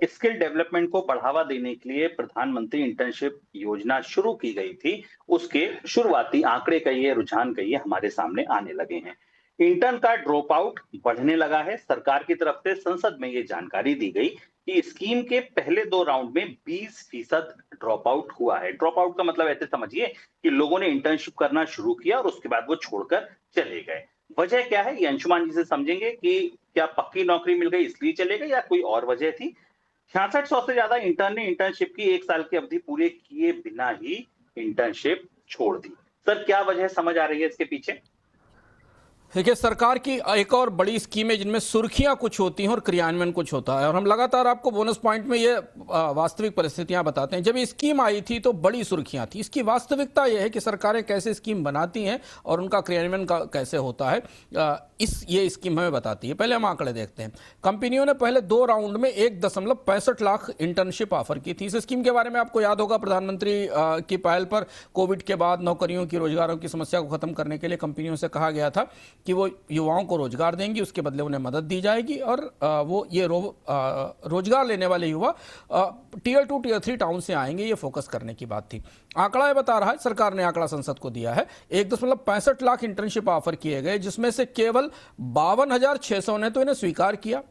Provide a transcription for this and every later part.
Skill development को बढ़ावा देने के लिए प्रधानमंत्री इंटर्नशिप योजना शुरू की गई थी, उसके शुरुआती आंकड़े कहिए, रुझान कहिए, हमारे सामने आने लगे हैं। इंटर्न का ड्रॉप आउट बढ़ने लगा है। सरकार की तरफ से संसद में ये जानकारी दी गई कि स्कीम के पहले 2 राउंड में 20% ड्रॉप आउट हुआ है। ड्रॉप आउट का मतलब ऐसे समझिए कि लोगों ने इंटर्नशिप करना शुरू किया और उसके बाद वो छोड़कर चले गए। वजह क्या है? ये अंशुमान जी से समझेंगे कि क्या पक्की नौकरी मिल गई इसलिए चले गए या कोई और वजह थी? 6600 से ज्यादा इंटर्न ने इंटर्नशिप की 1 साल की अवधि पूरे किए बिना ही इंटर्नशिप छोड़ दी। सर, क्या वजह समझ आ रही है इसके पीछे? देखिए, सरकार की एक और बड़ी स्कीम है जिनमें सुर्खियां कुछ होती हैं और क्रियान्वयन कुछ होता है, और हम लगातार आपको बोनस पॉइंट में ये वास्तविक परिस्थितियां बताते हैं। जब ये स्कीम आई थी तो बड़ी सुर्खियां थी। इसकी वास्तविकता यह है कि सरकारें कैसे स्कीम बनाती हैं और उनका क्रियान्वयन कैसे होता है, ये स्कीम हमें बताती है। पहले हम आंकड़े देखते हैं। कंपनियों ने पहले 2 राउंड में 1.65 लाख इंटर्नशिप ऑफर की थी। इस स्कीम के बारे में आपको याद होगा, प्रधानमंत्री की पहल पर कोविड के बाद नौकरियों की, रोजगारों की समस्या को खत्म करने के लिए कंपनियों से कहा गया था कि वो युवाओं को रोजगार देंगी, उसके बदले उन्हें मदद दी जाएगी, और वो ये रोजगार लेने वाले युवा टीयर 2 टीयर 3 टाउन से आएंगे। ये फोकस करने की बात थी। आंकड़ा ये बता रहा है, सरकार ने आंकड़ा संसद को दिया है, 1.65 लाख इंटर्नशिप ऑफर किए गए, जिसमें से केवल 52,600 ने तो इन्हें स्वीकार किया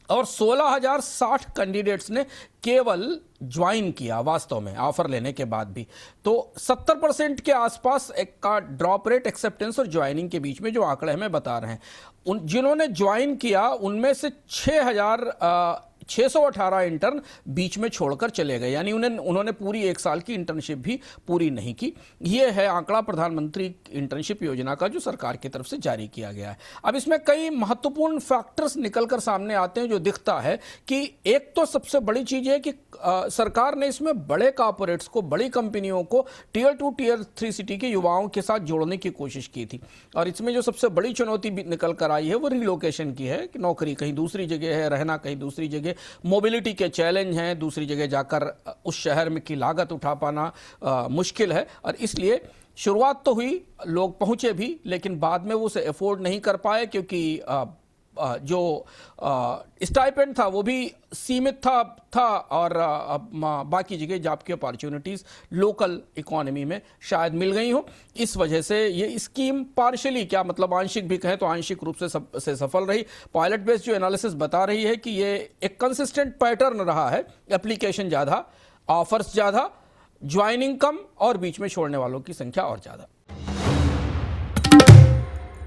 और 16,060 कैंडिडेट्स ने केवल ज्वाइन किया वास्तव में ऑफर लेने के बाद भी। तो 70% के आसपास एक का ड्रॉप रेट एक्सेप्टेंस और ज्वाइनिंग के बीच में जो आंकड़े हमें बता रहे हैं। जिन्होंने ज्वाइन किया उनमें से 6,618 इंटर्न बीच में छोड़कर चले गए, यानी उन्होंने पूरी 1 साल की इंटर्नशिप भी पूरी नहीं की। यह है आंकड़ा प्रधानमंत्री इंटर्नशिप योजना का जो सरकार की तरफ से जारी किया गया है। अब इसमें कई महत्वपूर्ण फैक्टर्स निकलकर सामने आते हैं। जो दिखता है कि एक तो सबसे बड़ी चीज है कि सरकार ने इसमें बड़े कॉर्पोरेट्स को, बड़ी कंपनियों को टीयर 2 टीयर 3 सिटी के युवाओं के साथ जोड़ने की कोशिश की थी, और इसमें जो सबसे बड़ी चुनौती निकल कर आई है वो रिलोकेशन की है कि नौकरी कहीं दूसरी जगह है, रहना कहीं दूसरी जगह, मोबिलिटी के चैलेंज हैं, दूसरी जगह जाकर उस शहर में की लागत उठा पाना मुश्किल है। और इसलिए शुरुआत तो हुई, लोग पहुंचे भी, लेकिन बाद में वो उसे अफोर्ड नहीं कर पाए, क्योंकि जो स्टाइपेंड था वो भी सीमित था और बाकी जगह जॉब की अपॉर्चुनिटीज़ लोकल इकोनॉमी में शायद मिल गई हो। इस वजह से ये स्कीम पार्शली, क्या मतलब आंशिक भी कहें तो आंशिक रूप से सफल रही। पायलट बेस्ड जो एनालिसिस बता रही है कि ये एक कंसिस्टेंट पैटर्न रहा है, एप्लीकेशन ज़्यादा, ऑफर्स ज़्यादा, ज्वाइनिंग कम और बीच में छोड़ने वालों की संख्या और ज़्यादा।